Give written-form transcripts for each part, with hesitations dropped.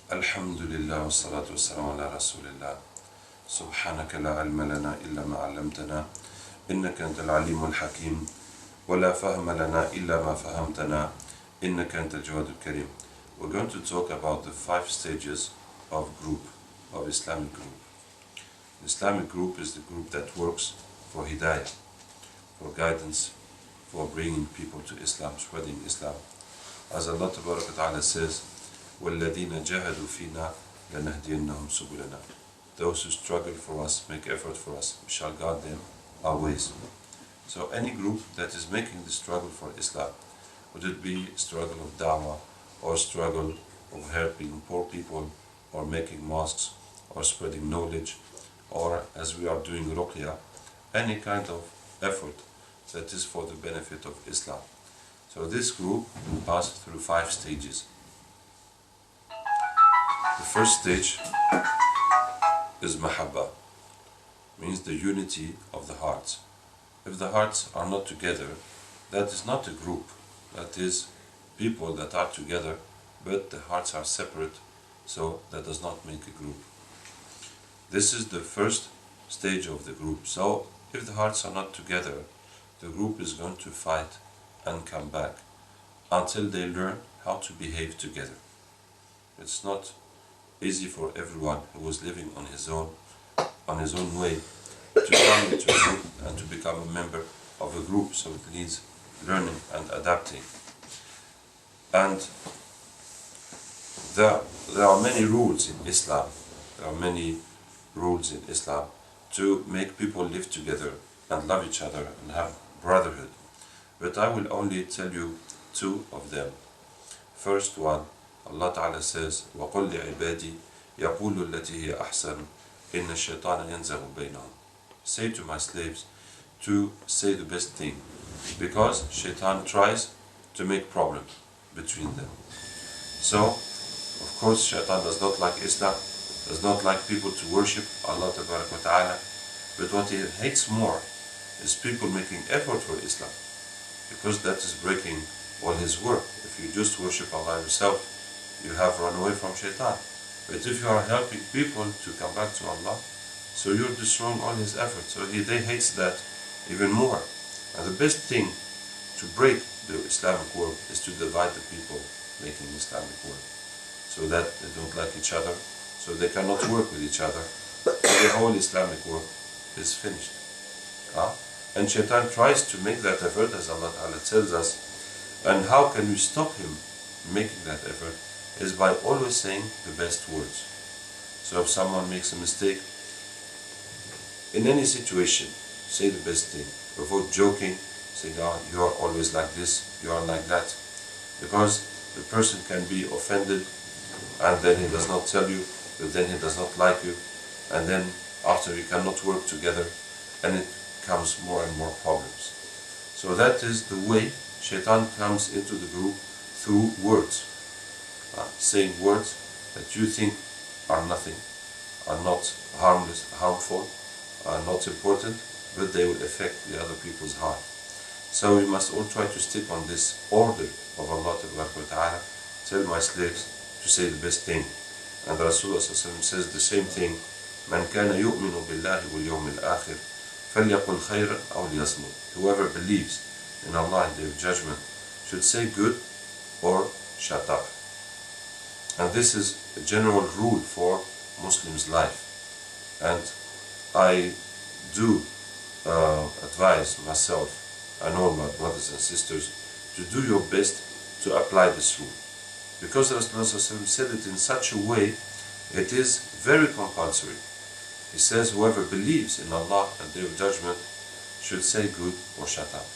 Alhamdulillah wa salatu wa salam ala rasulillah. Subhanaka la ilma lana illa ma 'allamtana innaka antal alimul hakim wa la fahma lana illa ma fahamtana innaka antal jawadul karim. We're going to talk about the 5 stages of Islamic group. The Islamic group is the group that works for hidayah, for guidance, for bringing people to Islam, spreading Islam. As Allah Ta'ala says, وَالَّذِينَ جَهَدُوا فِينَا لَنَهْدِيَنَّهُمْ سُبُلَنَا. Those who struggle for us, make effort for us, we shall guide them our ways. So any group that is making the struggle for Islam, would it be struggle of da'wah, or struggle of helping poor people, or making mosques, or spreading knowledge, or as we are doing RUQYA, any kind of effort that is for the benefit of Islam. So this group will pass through 5 stages. The first stage is mahabba, means the unity of the hearts. If the hearts are not together, that is not a group, that is people that are together, but the hearts are separate, so that does not make a group. This is the first stage of the group. So if the hearts are not together, the group is going to fight and come back until they learn how to behave together. It's not easy for everyone who is living on his own way to come into a group and to become a member of a group, so it needs learning and adapting. And there are many rules in Islam. There are many rules in Islam to make people live together and love each other and have brotherhood. But I will only tell you 2 of them. First one, Allah Ta'ala says, وَقُلْ لِعِبَادِي يَقُولُ الَّتِي هِيَ أَحْسَنُ إِنَّ الشَّيْطَانَ يَنْزَغُ بَيْنَهُم. Say to my slaves to say the best thing, because shaitan tries to make problems between them. So, of course, shaitan does not like Islam, does not like people to worship Allah Ta'ala, but what he hates more is people making effort for Islam, because that is breaking all his work. If you just worship Allah yourself, you have run away from shaitan. But if you are helping people to come back to Allah, so you're destroying all his efforts. So they hates that even more. And the best thing to break the Islamic work is to divide the people making Islamic work, so that they don't like each other, so they cannot work with each other. So the whole Islamic work is finished. And shaitan tries to make that effort, as Allah Ta'ala tells us. And how can we stop him making that effort? Is by always saying the best words. So if someone makes a mistake, in any situation, say the best thing. Avoid joking, say, "No, you are always like this, you are like that." Because the person can be offended, and then he does not tell you, but then he does not like you, and then after you cannot work together, and it comes more and more problems. So that is the way shaitan comes into the group, through words. Saying words that you think are nothing, are not harmful, are not important, but they will affect the other people's heart. So we must all try to stick on this order of Allah Ta'ala. Tell my slaves to say the best thing. And Rasulullah says the same thing. مَنْ كَانَ يُؤْمِنُ بِاللَّهِ وَالْيَوْمِ الْآخِرِ فَلْيَقُلْ خَيْرًا أَوْ لِيَصْمُتْ. Whoever believes in Allah and Day of Judgment should say good or shut up. And this is a general rule for Muslims' life. And I do advise myself and all my brothers and sisters to do your best to apply this rule. Because Rasulullah said it in such a way, it is very compulsory. He says whoever believes in Allah and Day of Judgment should say good or shut up.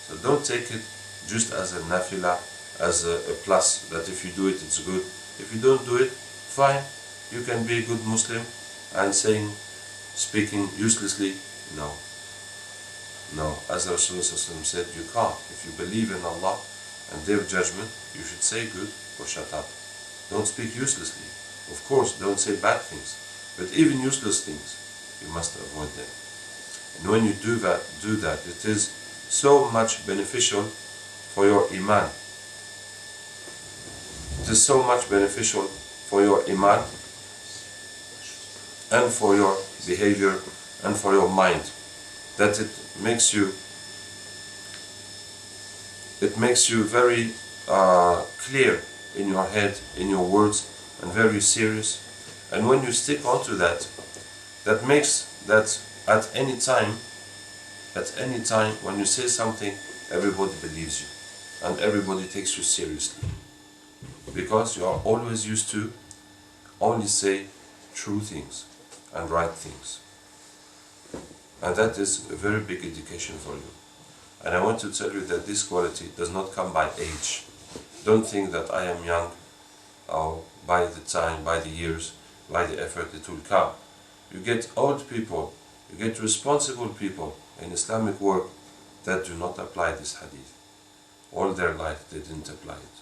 So don't take it just as a nafila, as a plus, that if you do it, it's good. If you don't do it, fine. You can be a good Muslim and speaking uselessly. No. As Rasulullah said, you can't. If you believe in Allah and Day of Judgment, you should say good or shut up. Don't speak uselessly. Of course, don't say bad things. But even useless things, you must avoid them. And when you do that, it is so much beneficial for your iman. It is so much beneficial for your iman, and for your behavior, and for your mind, that it makes you very clear in your head, in your words, and very serious. And when you stick onto that, that makes that at any time when you say something, everybody believes you and everybody takes you seriously, because you are always used to only say true things and right things. And that is a very big education for you. And I want to tell you that this quality does not come by age. Don't think that I am young, or by the time, by the years, by the effort it will come. You get old people, you get responsible people in Islamic work that do not apply this hadith. All their life they didn't apply it.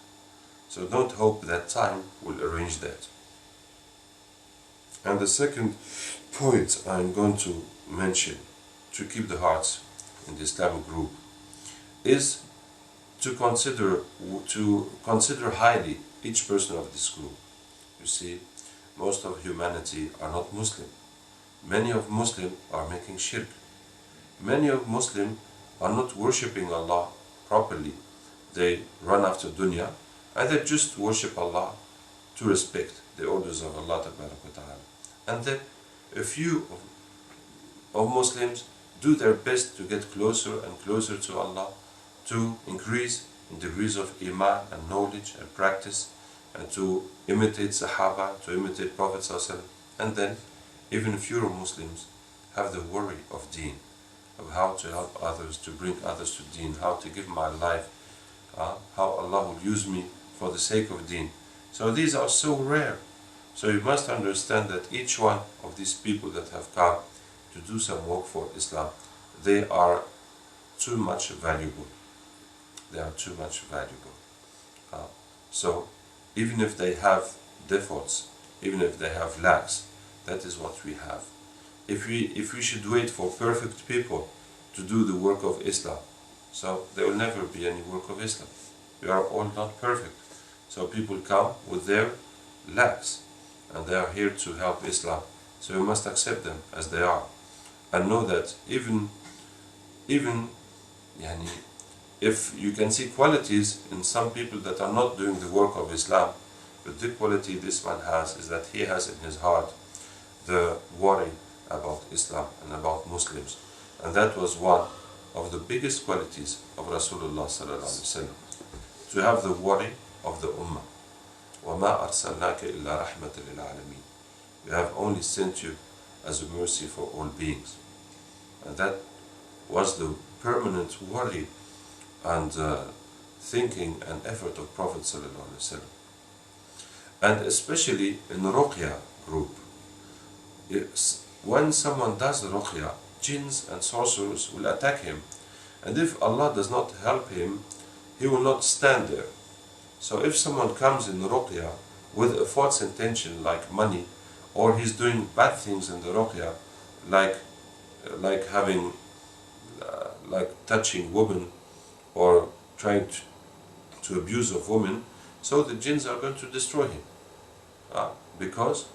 So don't hope that time will arrange that. And the second point I'm going to mention to keep the hearts in the Islamic group is to consider highly each person of this group. You see, most of humanity are not Muslim. Many of Muslims are making shirk. Many of Muslims are not worshipping Allah properly. They run after dunya and they just worship Allah to respect the orders of Allah Ta'ala. And then a few of Muslims do their best to get closer and closer to Allah, to increase in degrees of iman and knowledge and practice, and to imitate Sahaba, to imitate Prophet ﷺ. And then even fewer Muslims have the worry of deen, of how to help others, to bring others to deen, how to give my life, how Allah will use me for the sake of deen. So these are so rare. So you must understand that each one of these people that have come to do some work for Islam, they are too much valuable. They are too much valuable. So even if they have defaults, even if they have lacks, that is what we have. If we should wait for perfect people to do the work of Islam, so there will never be any work of Islam. We are all not perfect. So people come with their lacks, and they are here to help Islam. So you must accept them as they are, and know that even if you can see qualities in some people that are not doing the work of Islam, but the quality this man has is that he has in his heart the worry about Islam and about Muslims. And that was one of the biggest qualities of Rasulullah sallallahu alaihi wasallam, to have the worry of the ummah. وَمَا أَرْسَلْنَاكَ إِلَّا رَحْمَةً لِلْعَالَمِينَ. We have only sent you as a mercy for all beings. And that was the permanent worry and thinking and effort of Prophet sallallahu alaihi wasallam. And especially in the RUQYA group, when someone does the RUQYA, jinns and sorcerers will attack him, and if Allah does not help him, he will not stand there. So if someone comes in the RUQYA with a false intention like money, or he's doing bad things in the RUQYA, like having like touching women or trying to abuse of women, so the jinns are going to destroy him, because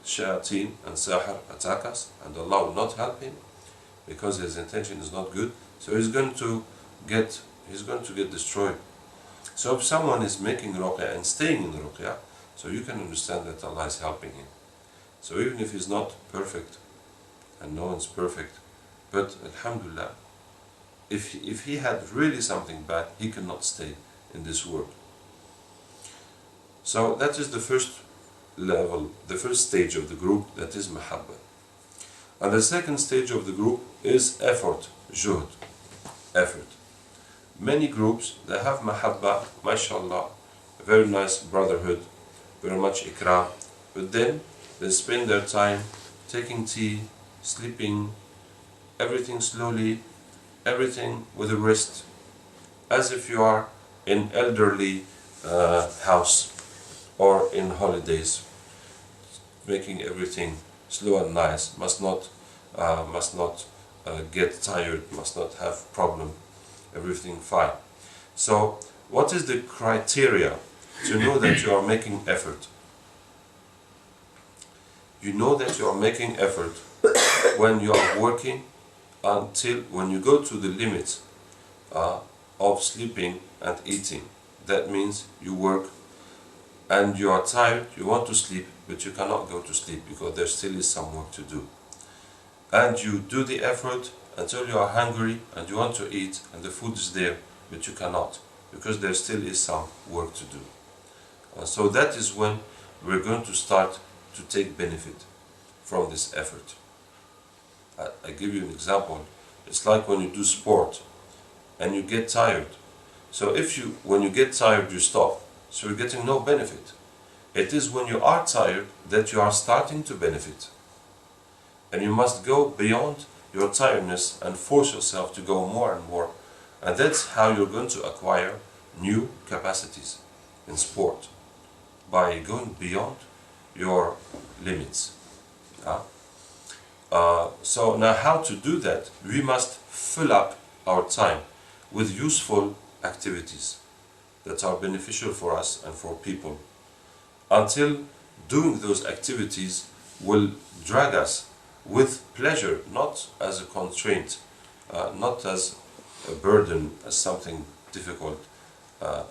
shayateen and sahar attack us, and Allah will not help him because his intention is not good. So he's going to get destroyed. So if someone is making ruqya and staying in the ruqya, so you can understand that Allah is helping him. So even if he's not perfect, and no one's perfect, but alhamdulillah, if he had really something bad, he cannot stay in this world. So that is the first level, the first stage of the group, that is mahabba. And the second stage of the group is effort, juhd, effort. Many groups, they have mahabba, mashallah, very nice brotherhood, very much ikram, but then they spend their time taking tea, sleeping, everything slowly, everything with a wrist, as if you are in elderly house or in holidays, making everything slow and nice, must not get tired, must not have problem, everything fine. So what is the criteria to know that you are making effort? you know that you are making effort when you are working until when you go to the limit of sleeping and eating. That means you work and you are tired, you want to sleep, but you cannot go to sleep because there still is some work to do. And you do the effort until you are hungry and you want to eat and the food is there, but you cannot because there still is some work to do. So that is when we're going to start to take benefit from this effort. I give you an example. It's like when you do sport and you get tired. So when you get tired, you stop. So you're getting no benefit. It is when you are tired that you are starting to benefit. And you must go beyond your tiredness and force yourself to go more and more. And that's how you're going to acquire new capacities in sport, by going beyond your limits. So now how to do that? We must fill up our time with useful activities that are beneficial for us and for people, until doing those activities will drag us with pleasure, not as a constraint, not as a burden, as something difficult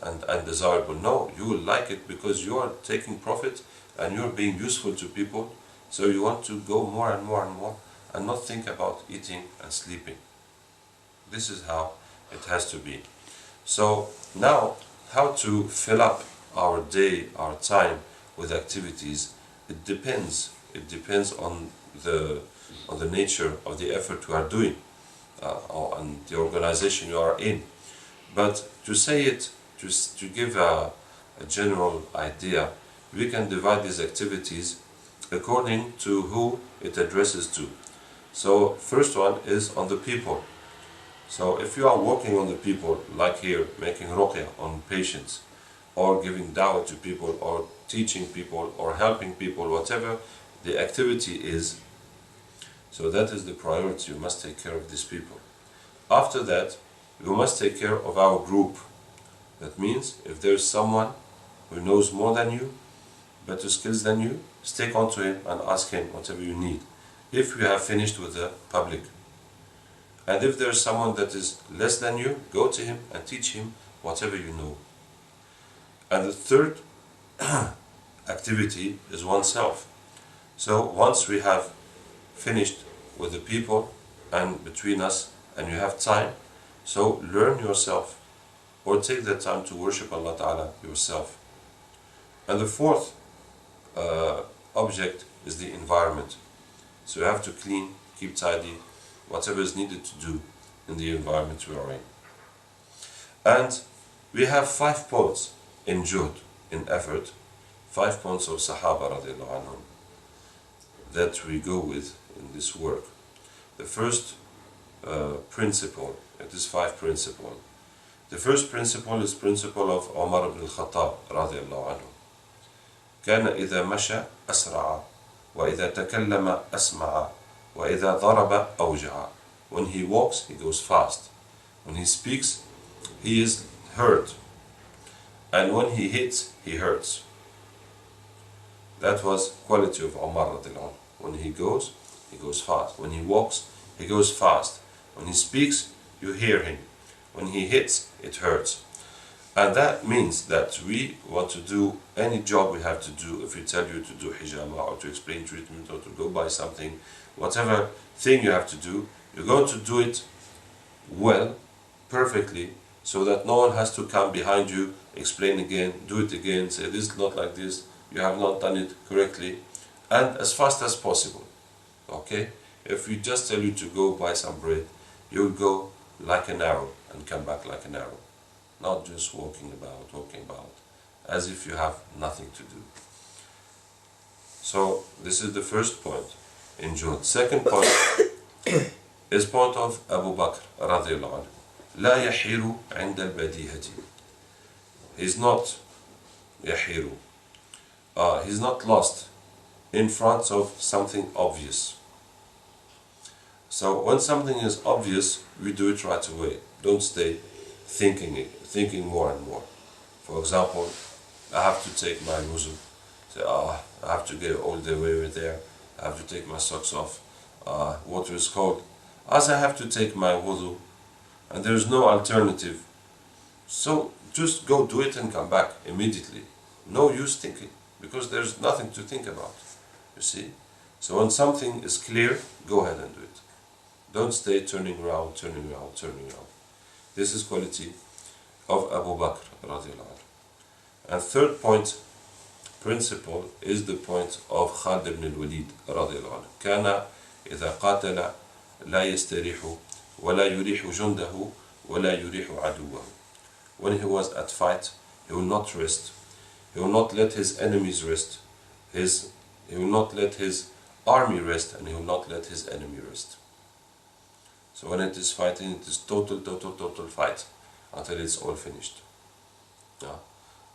and undesirable. No, you will like it because you are taking profit and you're being useful to people, so you want to go more and more and more and not think about eating and sleeping. This is how it has to be. So now, how to fill up our day, our time with activities, it depends. It depends on the nature of the effort we are doing and the organization you are in. But to say it, to give a general idea, we can divide these activities according to who it addresses to. So first one is on the people. So if you are working on the people, like here, making ruqya on patients, or giving dawah to people, or teaching people, or helping people, whatever the activity is, so that is the priority. You must take care of these people. After that, you must take care of our group. That means if there is someone who knows more than you, better skills than you, stick onto him and ask him whatever you need, if you have finished with the public. And if there is someone that is less than you, go to him and teach him whatever you know. And the third activity is oneself. So once we have finished with the people and between us, and you have time, so learn yourself, or take the time to worship Allah Ta'ala yourself. And the fourth object is the environment. So you have to clean, keep tidy, whatever is needed to do in the environment we are in. And we have 5 points in juhd, in effort, 5 points of Sahaba radiallahu anhum that we go with in this work. The first principle, it is 5 principles. The first principle is principle of Umar ibn al-Khattab radiallahu anhu. كان إذا مشى أسرع وإذا تكلم أسمع وإذا ضرب أوجع. When he walks, he goes fast. When he speaks, he is heard. And when he hits, he hurts. That was quality of Umar radiallahu anhu. When he goes fast. When he walks, he goes fast. When he speaks, you hear him. When he hits, it hurts. And that means that we want to do any job we have to do. If we tell you to do hijama, or to explain treatment, or to go buy something, whatever thing you have to do, you're going to do it well, perfectly, so that no one has to come behind you, explain again, do it again, say this is not like this, you have not done it correctly, and as fast as possible. Okay? If we just tell you to go buy some bread, you'll go like an arrow and come back like an arrow. Not just walking about, as if you have nothing to do. So this is the first point in juhd. Second point is point of Abu Bakr radiallahu anhu. لا يحير عند البديهة. He's not يحير. He's not lost in front of something obvious. So when something is obvious, we do it right away. Don't stay thinking more and more. For example, I have to take my wuzu. Say, I have to get all the way over there. I have to take my socks off, water is cold, as I have to take my wudu, and there is no alternative. So just go do it and come back immediately. No use thinking, because there's nothing to think about, you see. So when something is clear, go ahead and do it. Don't stay turning around, turning around, turning around. This is quality of Abu Bakr radiallahu anhu. And third point, principle, is the point of Khalid ibn al-Walid radiallahu anhu. كان إذا قاتل لا يستريح ولا يريح جنده ولا يريح عدوه. When he was at fight, he will not rest. He will not let his enemies rest. He will not let his army rest, and he will not let his enemy rest. So when it is fighting, it is total fight until it's all finished. Yeah.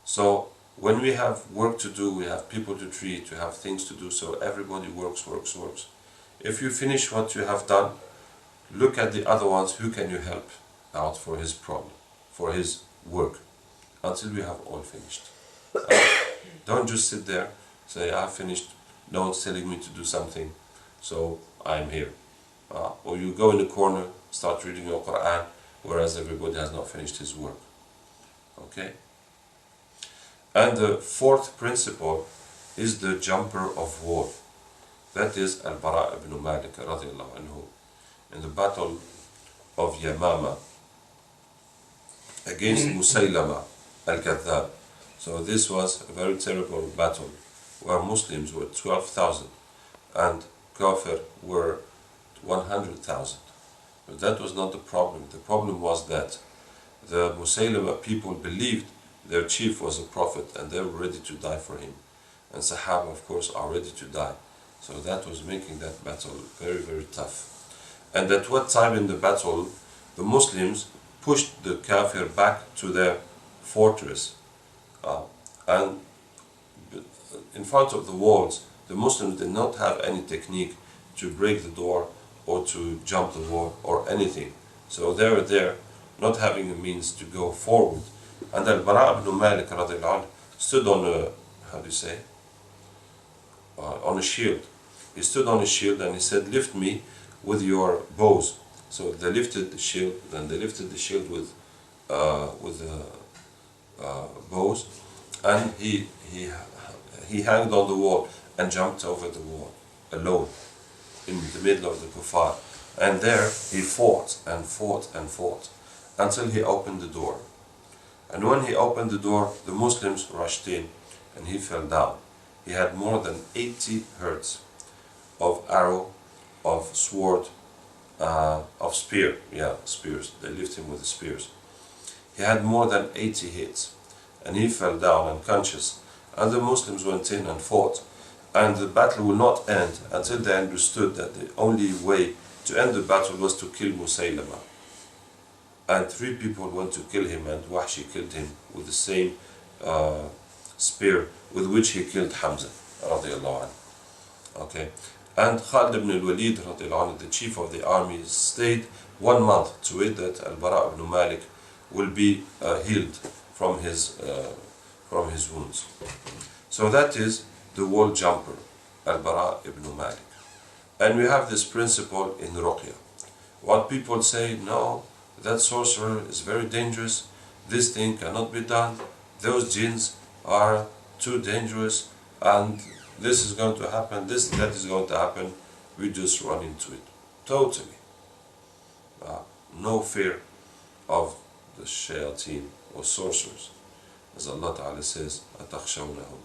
So when we have work to do, we have people to treat, we have things to do, so everybody works. If you finish what you have done, look at the other ones, who can you help out for his problem, for his work, until we have all finished. Don't just sit there, say, I've finished, no one's telling me to do something, so I'm here. Or you go in the corner, start reading your Quran, whereas everybody has not finished his work. Okay? And the fourth principle is the jumper of war. That is Al-Bara ibn Malik radiallahu anhu, in the battle of Yamama against Musaylama al-Kadhab. So this was a very terrible battle where Muslims were 12,000 and Kafir were 100,000. But that was not the problem. The problem was that the Musaylama people believed their chief was a prophet and they were ready to die for him. And Sahaba, of course, are ready to die. So that was making that battle very tough. And at what time in the battle, the Muslims pushed the Kafir back to their fortress. And in front of the walls, the Muslims did not have any technique to break the door or to jump the wall or anything. So they were there, not having a means to go forward. And Al-Bara ibn Malik radiallahu anhu stood on a, on a shield. He stood on a shield and he said, lift me with your bows. So they lifted the shield, then they lifted the shield with bows, and he hanged on the wall and jumped over the wall alone in the middle of the kuffar. And there he fought until he opened the door. And when he opened the door, the Muslims rushed in and he fell down. He had more than 80 hurts of arrow, of sword, of spear. Yeah, spears. They lifted him with the spears. He had more than 80 hits and he fell down unconscious. And the Muslims went in and fought. And the battle would not end until they understood that the only way to end the battle was to kill Musaylama. And 3 people went to kill him, and Wahshi killed him with the same spear with which he killed Hamza radiallahu anhu. Okay. And Khalid ibn al-Walid radiallahu anhu, the chief of the army, stayed 1 month to wait that Al-Bara ibn Malik will be healed from his wounds. So that is the wall jumper, Al-Bara ibn Malik. And we have this principle in RUQYA. What people say, no, that sorcerer is very dangerous, this thing cannot be done, those jinns are too dangerous, and this is going to happen, that is going to happen, we just run into it. Totally. No fear of the shayateen or sorcerers. As Allah Ta'ala says, أَتَخْشَوْنَهُمْ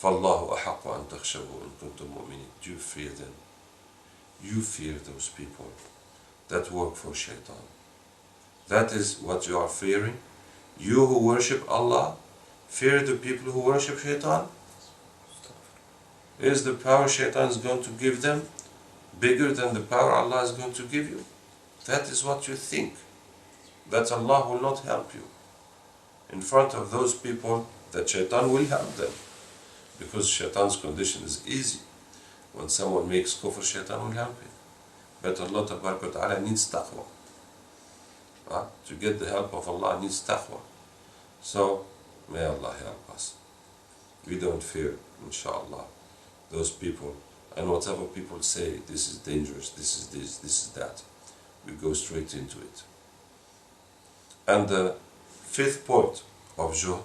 فَاللَّهُ أَحَقُّ أَن تَخْشَوْهُ إِن كُنتُم مُؤْمِنِينَ. Do you fear them? You fear those people that work for shaitan. That is what you are fearing. You who worship Allah, fear the people who worship shaitan? Is the power shaitan is going to give them bigger than the power Allah is going to give you? That is what you think. That Allah will not help you. In front of those people, that shaitan will help them. Because shaitan's condition is easy. When someone makes kufr, shaitan will help him. But Allah Ta'ala needs taqwa. To get the help of Allah needs taqwa. So, may Allah help us. We don't fear, inshallah, those people and whatever people say, this is dangerous, this is this, this is that, we go straight into it. And the fifth point of Juhd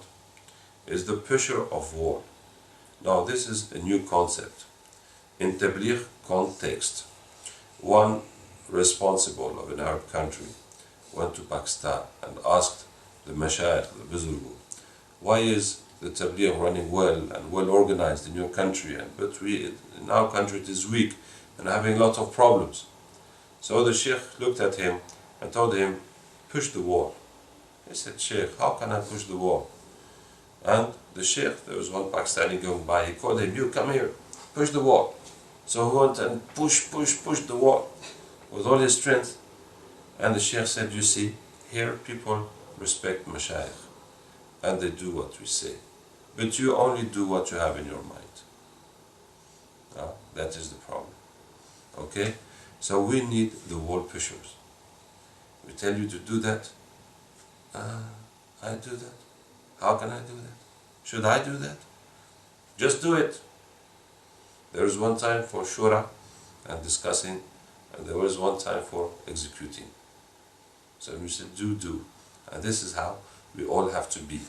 is the pusher of war. Now this is a new concept. In Tabligh context, one responsible of an Arab country went to Pakistan and asked the Mashayikh, the Buzurgu, why is the Tabligh running well and well organized in your country, but in our country it is weak and having a lot of problems? So the Sheikh looked at him and told him, push the wall. He said, Sheikh, how can I push the wall? And the Sheikh, there was one Pakistani going by, he called him, you come here, push the wall. So he went and pushed the wall with all his strength. And the Sheikh said, you see, here people respect Mashayikh and they do what we say. But you only do what you have in your mind. That is the problem. Okay? So we need the wall pushers. We tell you to do that. I do that. How can I do that? Should I do that? Just do it. There is one time for shura and discussing, and there was one time for executing. So we said, do. And this is how we all have to be.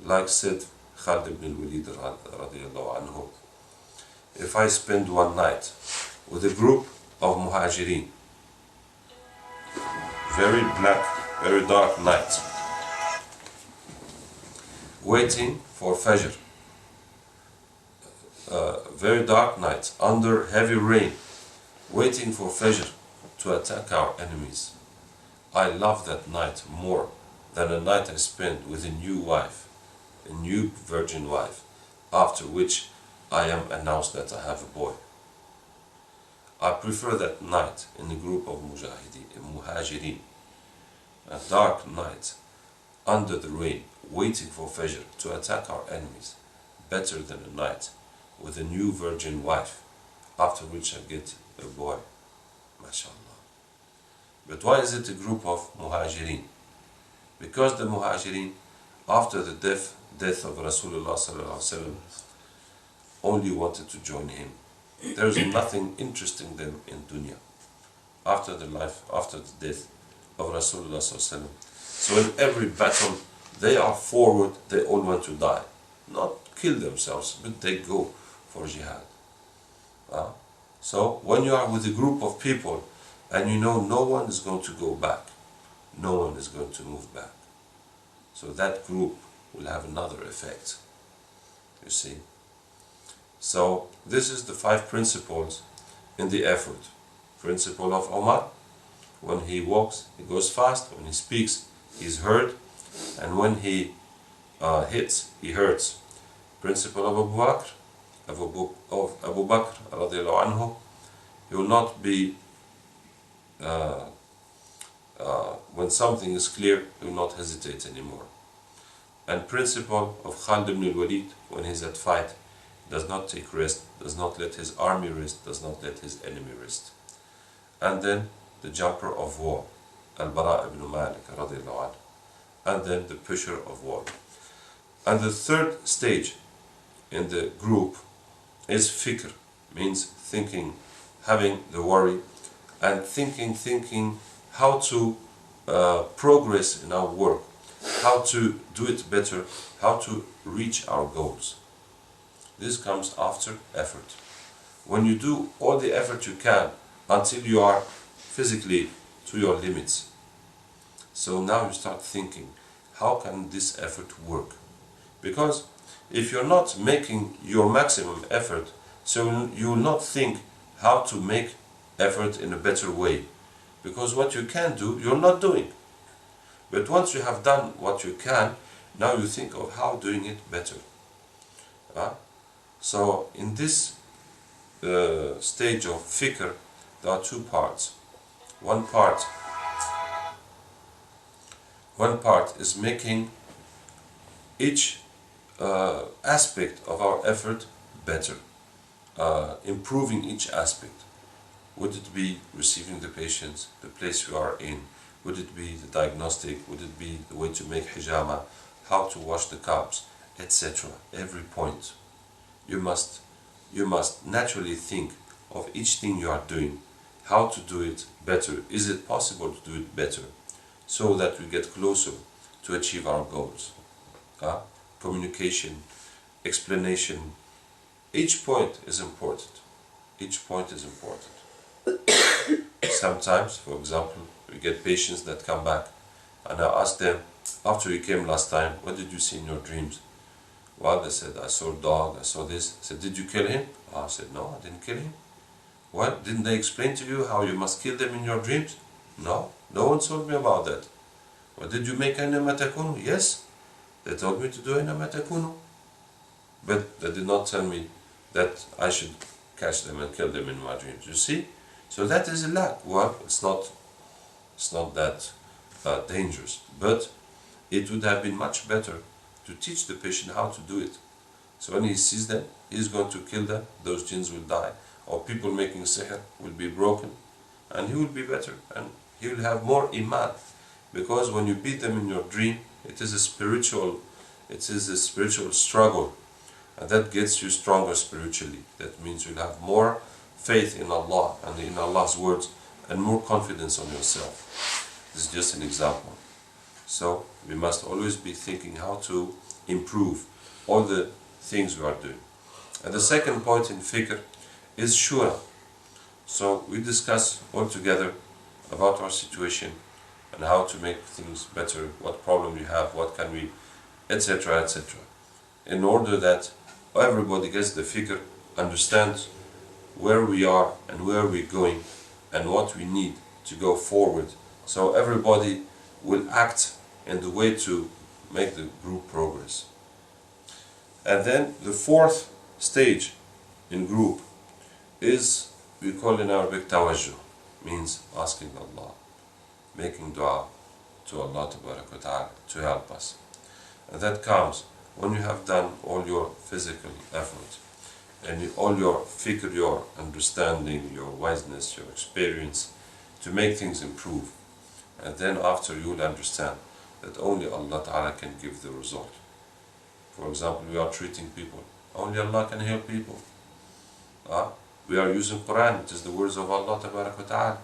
Like said Khalid ibn al-Walid radiallahu anhu, if I spend one night with a group of muhajirin, very black, very dark night, waiting for Fajr, very dark night, under heavy rain, waiting for Fajr to attack our enemies, I love that night more than a night I spent with a new wife, a new virgin wife, after which I am announced that I have a boy. I prefer that night in a group of muhajirin, a dark night, under the rain, waiting for Fajr to attack our enemies, better than a night with a new virgin wife, after which I get a boy. MashaAllah. But why is it a group of muhajirin? Because the muhajirin, after the death of Rasulullah sallallahu alaihi wasallam, only wanted to join him. There is nothing interesting them in dunya after the death of Rasulullah sallallahu alaihi wasallam. So in every battle they are forward, they all want to die, not kill themselves, but they go for jihad. So when you are with a group of people and you know no one is going to go back, no one is going to move back, so that group will have another effect, you see. So this is the 5 principles in the effort. Principle of Omar: when he walks, he goes fast; when he speaks, he is heard; and when he hits, he hurts. Principle of Abu Bakr radiallahu anhu: he will not be when something is clear, he will not hesitate anymore. And principle of Khalid ibn al-Walid: when he is at fight, does not take rest, does not let his army rest, does not let his enemy rest. And then the jumper of war, Al-Bara ibn Malik radiallahu anhu, and then the pusher of war. And the third stage in the group is fikr, means thinking, having the worry, and thinking how to progress in our work, how to do it better, how to reach our goals. This comes after effort. When you do all the effort you can until you are physically to your limits, so now you start thinking, how can this effort work? Because if you're not making your maximum effort, so you will not think how to make effort in a better way, because what you can do, you're not doing. But once you have done what you can, now you think of how doing it better. So in this stage of fikr, there are 2 parts. One part is making each aspect of our effort better, improving each aspect. Would it be receiving the patients, the place you are in? Would it be the diagnostic? Would it be the way to make hijama, how to wash the cups, etc. Every point you must you must naturally think of each thing you are doing, how to do it better. Is it possible to do it better? So that we get closer to achieve our goals. Communication, explanation, each point is important. Each point is important. Sometimes, for example, we get patients that come back and I ask them, after you came last time, what did you see in your dreams? Well, they said, I saw a dog, I saw this. I said, did you kill him? I said, no, I didn't kill him. What? Didn't they explain to you how you must kill them in your dreams? No, no one told me about that. Well, did you make inama takunu? Yes, they told me to do inama takunu. But they did not tell me that I should catch them and kill them in my dreams. You see? So that is a lack. Well, it's not that dangerous, but it would have been much better to teach the patient how to do it. So when he sees them, he's going to kill them, those jinns will die, or people making sihr will be broken, and he will be better, and he will have more iman. Because when you beat them in your dream, it is a spiritual struggle, and that gets you stronger spiritually. That means you'll have more faith in Allah and in Allah's words, and more confidence on yourself. This is just an example. So we must always be thinking how to improve all the things we are doing. And the second point in fiqh is shura. So we discuss all together about our situation and how to make things better, what problem you have, what can we, etc., etc. In order that everybody gets the fiqh, understands where we are and where we're going and what we need to go forward. So everybody will act in the way to make the group progress. And then the fourth stage in group is, we call in Arabic tawajjuh, means asking Allah, making dua to Allah Ta'ala to help us. And that comes when you have done all your physical effort and all your fikr, your understanding, your wiseness, your experience to make things improve. And then after you will understand that only Allah Ta'ala can give the result. For example, we are treating people. Only Allah can heal people. We are using Quran. It is the words of Allah Ta'ala.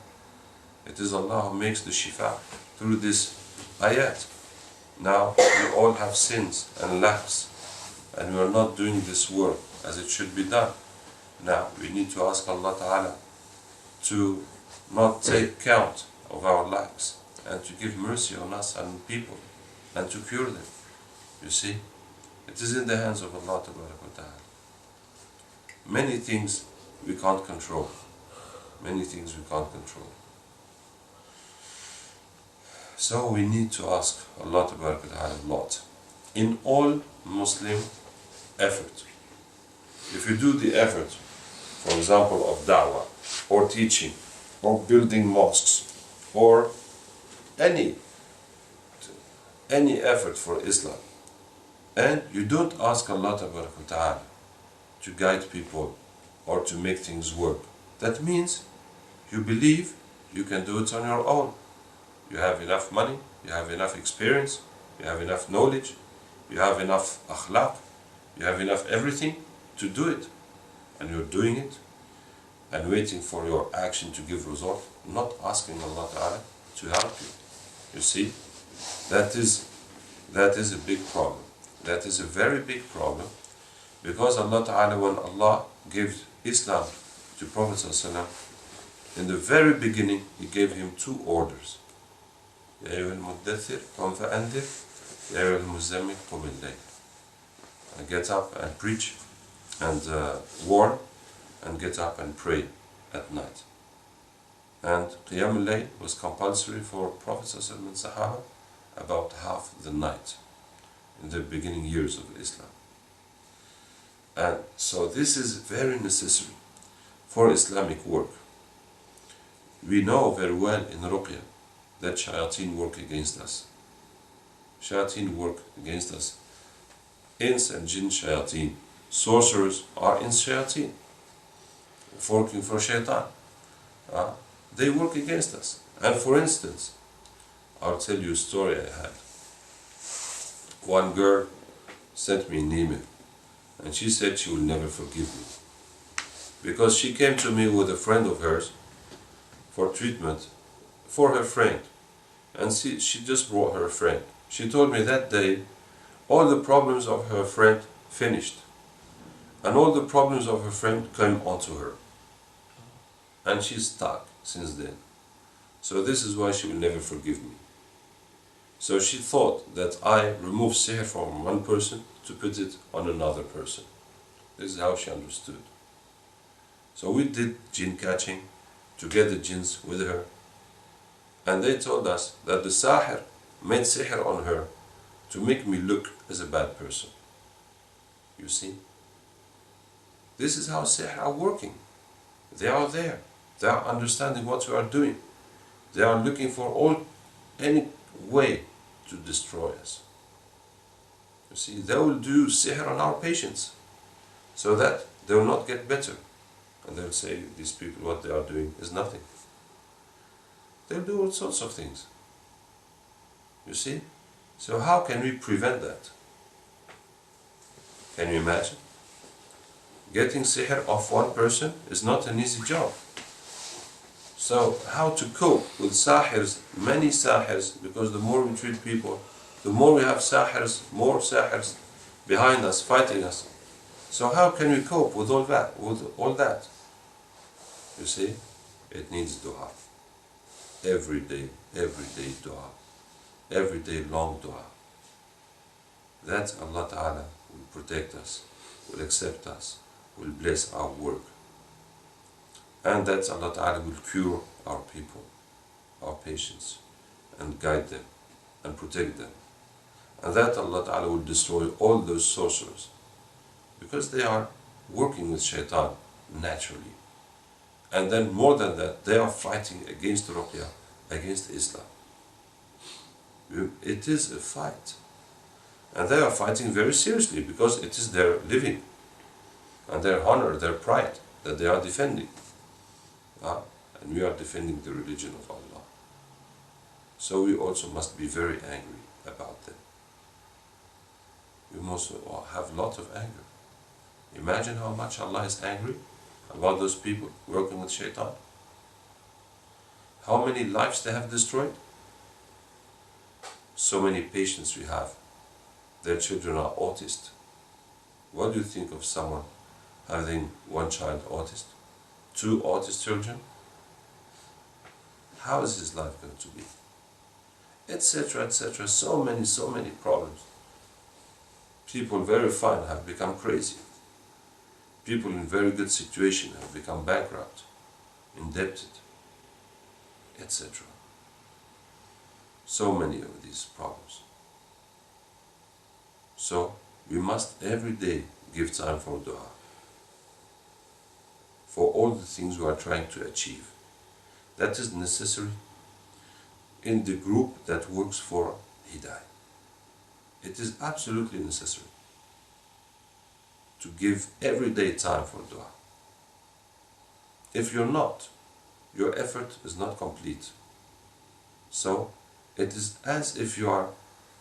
It is Allah who makes the shifa through this ayat. Now, we all have sins and lacks, and we are not doing this work as it should be done. Now, we need to ask Allah Ta'ala to not take count of our lacks and to give mercy on us and people and to cure them. You see, it is in the hands of Allah Ta'ala. Many things we can't control. Many things we can't control. So we need to ask Allah Ta'ala a lot. In all Muslim effort. If you do the effort, for example, of da'wah, or teaching, or building mosques, or any effort for Islam, and you don't ask Allah Ta'ala to guide people or to make things work, that means you believe you can do it on your own. You have enough money, you have enough experience, you have enough knowledge, you have enough akhlaq, you have enough everything to do it. And you're doing it and waiting for your action to give result, not asking Allah Ta'ala to help you. You see, that is a big problem. That is a very big problem, because Allah Ta'ala, when Allah gave Islam to Prophet ﷺ, in the very beginning, He gave him two orders. يا أيها المدثر قم فأنذر يا أيها المزمل قم الليل. Get up and preach and warn, and get up and pray at night. And Qiyam al-Layl was compulsory for Prophet ﷺ and Sahaba about half the night in the beginning years of Islam. And so this is very necessary for Islamic work. We know very well in RUQYA that shayateen work against us. Shayateen work against us. Ins and jinn shayateen. Sorcerers are ins shayateen, working for shaitan. They work against us. And for instance, I'll tell you a story I had. One girl sent me an email, and she said she will never forgive me. because she came to me with a friend of hers for treatment for her friend, and she just brought her friend. She told me that day all the problems of her friend finished, and all the problems of her friend came onto her, and she's stuck since then. So this is why she will never forgive me. So she thought that I removed sihr from one person to put it on another person. This is how she understood. So we did jinn catching to get the jinns with her, and they told us that the sahir made sihr on her to make me look as a bad person. You see? This is how sihr are working. They are there. They are understanding what we are doing. They are looking for any way to destroy us. You see, they will do sihr on our patients so that they will not get better. And they'll say, these people, what they are doing is nothing. They'll do all sorts of things. You see? So how can we prevent that? Can you imagine? Getting sihr off one person is not an easy job. So how to cope with sahirs, many sahirs, because the more we treat people, the more we have sahirs, more sahirs behind us, fighting us. So how can we cope with all that? You see, it needs dua. Every day dua. Every day long dua. That Allah Ta'ala will protect us, will accept us, will bless our work. And that Allah Ta'ala will cure our people, our patients, and guide them, and protect them. And that Allah Ta'ala will destroy all those sorcerers, because they are working with shaitan naturally. And then more than that, they are fighting against RUQYA, against Islam. It is a fight. And they are fighting very seriously, because it is their living, and their honor, their pride, that they are defending. And we are defending the religion of Allah. So we also must be very angry about them. We must have a lot of anger. Imagine how much Allah is angry about those people working with shaitan. How many lives they have destroyed? So many patients we have. Their children are autist. What do you think of someone having one child autist? 2 autist children? How is his life going to be? Etc., etc. So many problems. People very fine have become crazy. People in very good situation have become bankrupt, indebted, etc. So many of these problems. So we must every day give time for dua, for all the things we are trying to achieve. That is necessary in the group that works for Hidayah. It is absolutely necessary to give everyday time for dua. If you're not, your effort is not complete. So it is as if you are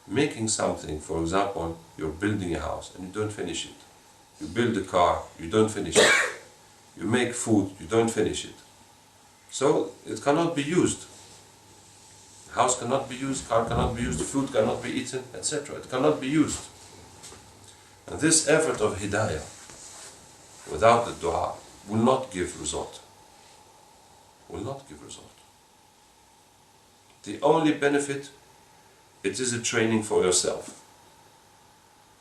making something. For example, you're building a house and you don't finish it. You build a car, you don't finish it. You make food, you don't finish it. So it cannot be used. House cannot be used, car cannot be used, food cannot be eaten, etc. It cannot be used. And this effort of Hidayah, without the dua, will not give result. Will not give result. The only benefit, it is a training for yourself.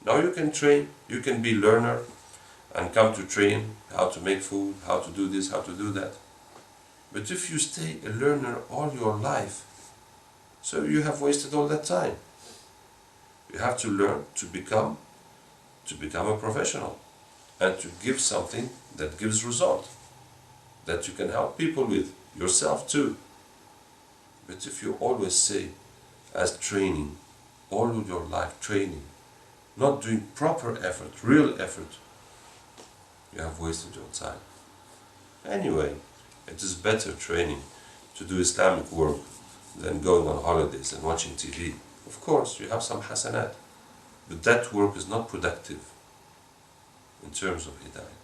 Now you can train, you can be learner and come to train how to make food, how to do this, how to do that. But if you stay a learner all your life, so you have wasted all that time. You have to learn to become a professional and to give something that gives result, that you can help people with, yourself too. But if you always say, as training, all of your life training, not doing proper effort, real effort, you have wasted your time. Anyway, it is better training to do Islamic work than going on holidays and watching TV. Of course, you have some hasanat, but that work is not productive in terms of Hidayah.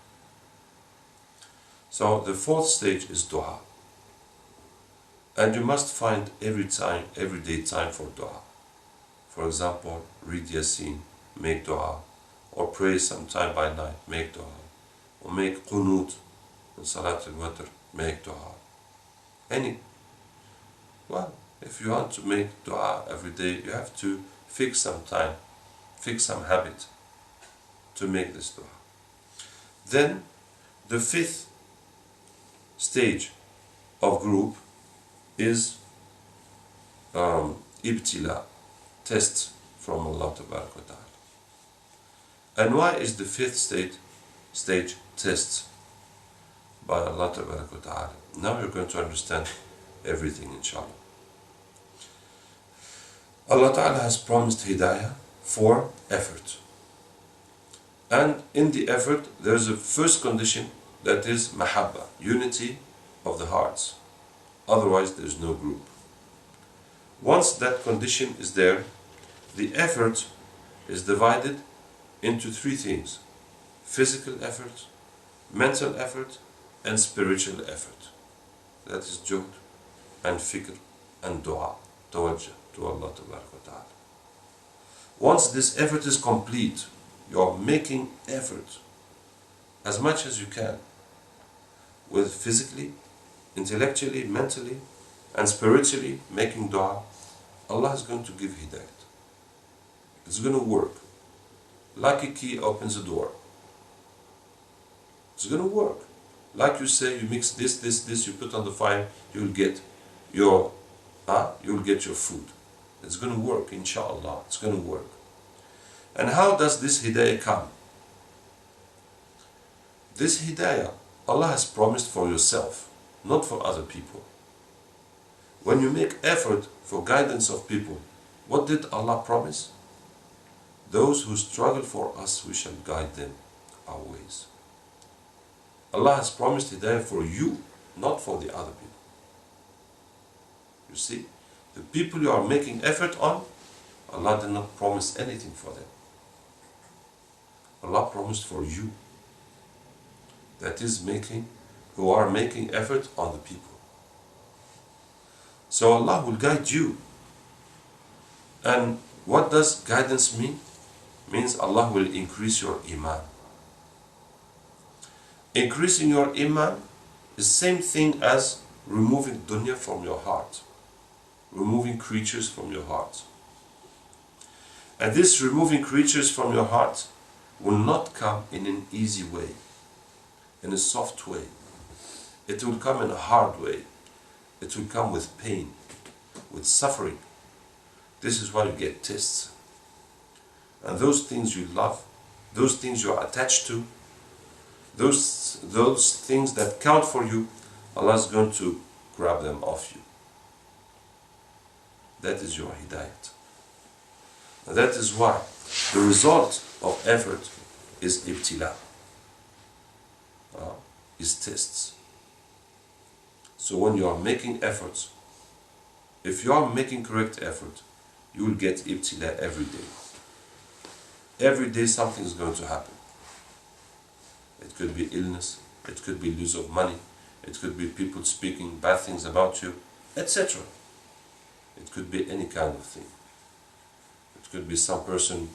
So the fourth stage is dua. And you must find every day time for dua. For example, read Yasin, make dua, or pray sometime by night, make dua, or make qunut in Salat al-Watr, make dua. Well, if you want to make dua every day, you have to fix some time, fix some habit to make this dua. Then, the fifth stage of group is ibtila, test from Allah Tabarak wa Ta'ala. And why is the fifth stage test by Allah Tabarak wa Ta'ala? Now you're going to understand everything, inshallah. Allah Ta'ala has promised hidayah for effort. And in the effort, there's a first condition, that is mahabba, unity of the hearts. Otherwise, there's no group. Once that condition is there, the effort is divided into three things: physical effort, mental effort, and spiritual effort. That is juhd and fikr and dua, tawajjah to Allah Ta'ala. Once this effort is complete, you are making effort as much as you can, with physically, intellectually, mentally, and spiritually making dua. Allah is going to give hidayat. It's going to work. Like a key opens a door. It's going to work. Like you say, you mix this, you put on the fire, you'll get your food. It's going to work, inshallah. It's going to work. And how does this hidayah come? This hidayah, Allah has promised for yourself, not for other people. When you make effort for guidance of people, what did Allah promise? Those who struggle for us, we shall guide them our ways. Allah has promised hidayah for you, not for the other people. You see, the people you are making effort on, Allah did not promise anything for them. Allah promised for you. That is who are making effort on the people. So Allah will guide you. And what does guidance mean? Means Allah will increase your iman. Increasing your iman is the same thing as removing dunya from your heart, removing creatures from your heart. And this removing creatures from your heart will not come in an easy way, in a soft way. It will come in a hard way. It will come with pain, with suffering. This is why you get tests. And those things you love, those things you are attached to, those things that count for you, Allah is going to grab them off you. That is your hidayat. And that is why the result of effort is ibtila, is tests. So when you are making efforts, if you are making correct effort, you will get ibtila every day. Every day something is going to happen. It could be illness, it could be loss of money, it could be people speaking bad things about you, etc. It could be any kind of thing. It could be some person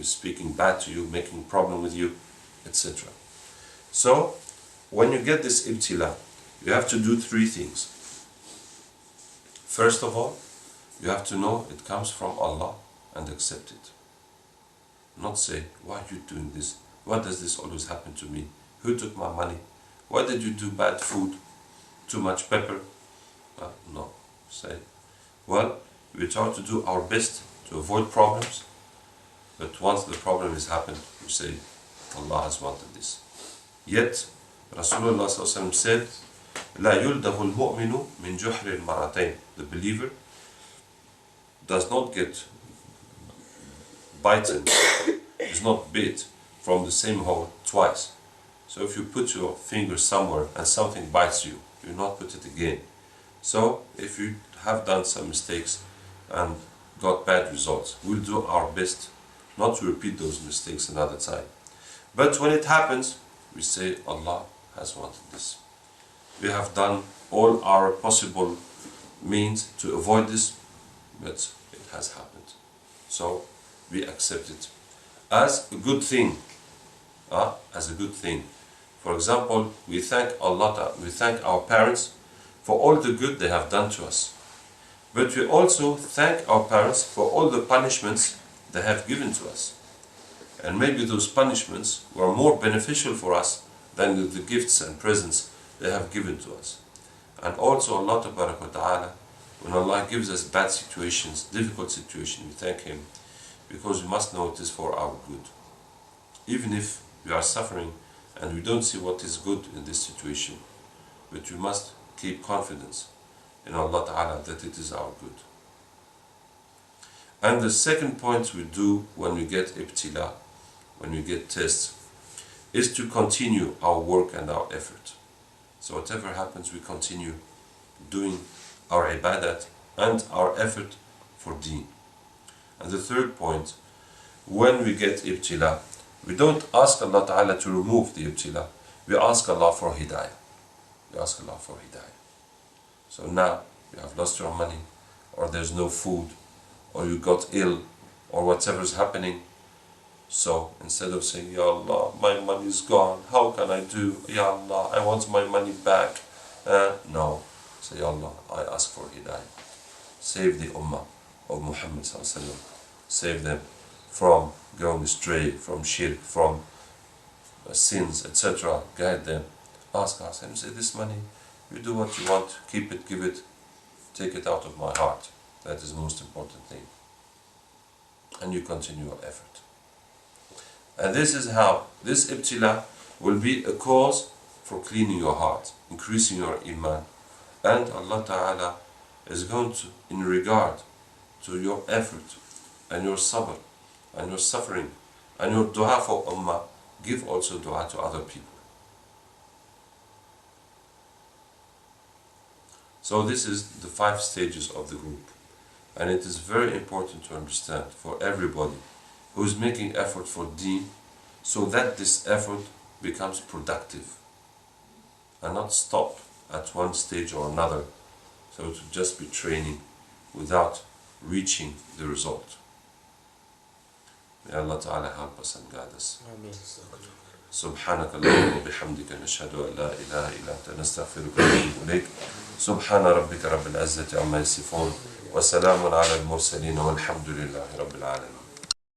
speaking bad to you, making problem with you, etc. So, when you get this ibtila, you have to do three things. First of all, you have to know it comes from Allah and accept it. Not say, why are you doing this? Why does this always happen to me? Who took my money? Why did you do bad food? Too much pepper? No. Say, well, we try to do our best to avoid problems, but once the problem has happened, we say, Allah has wanted this. Yet, Rasulullah ﷺ said, لا يلدغ المؤمن من جحر مرتين. The believer does not get bitten, is not bit from the same hole twice. So if you put your finger somewhere and something bites you, you not put it again. So if you have done some mistakes and got bad results, we'll do our best not to repeat those mistakes another time. But when it happens, we say Allah has wanted this. We have done all our possible means to avoid this, but it has happened. So we accept it as a good thing. As a good thing. For example, we thank Allah, we thank our parents for all the good they have done to us. But we also thank our parents for all the punishments they have given to us. And maybe those punishments were more beneficial for us than the gifts and presents they have given to us. And also Allah Ta'ala, when Allah gives us bad situations, difficult situations, we thank Him, because we must know it is for our good. Even if we are suffering and we don't see what is good in this situation, but we must keep confidence in Allah Ta'ala that it is our good. And the second point we do when we get ibtila, when we get tests, is to continue our work and our effort. So whatever happens, we continue doing our ibadat and our effort for deen. And the third point, when we get ibtila, we don't ask Allah Ta'ala to remove the ibtila, we ask Allah for hidayah. We ask Allah for hidayah. So now you have lost your money, or there's no food, or you got ill, or whatever is happening. So instead of saying, Ya Allah, my money is gone, how can I do? Ya Allah, I want my money back. No, say, Ya Allah, I ask for hidayah. Save the ummah of Muhammad sallallahu alaihi wasallam. Save them from going astray, from shirk, from sins, etc. Guide them. Ask us and say, this money, you do what you want, keep it, give it, take it out of my heart. That is the most important thing. And you continue your effort. And this is how this ibtila will be a cause for cleaning your heart, increasing your iman. And Allah Ta'ala is going to, in regard to your effort and your sabr and your suffering and your dua for ummah, give also dua to other people. So this is the 5 stages of the group. And it is very important to understand for everybody who is making effort for deen, so that this effort becomes productive and not stop at one stage or another, so to just be training without reaching the result. May Allah Ta'ala help us and guide us. سبحانك اللهم وبحمدك نشهد أن لا إله إلا أنت نستغفرك ونتوب إليك. سبحان ربك رب العزة عما يصفون وسلام على المرسلين والحمد لله رب العالمين.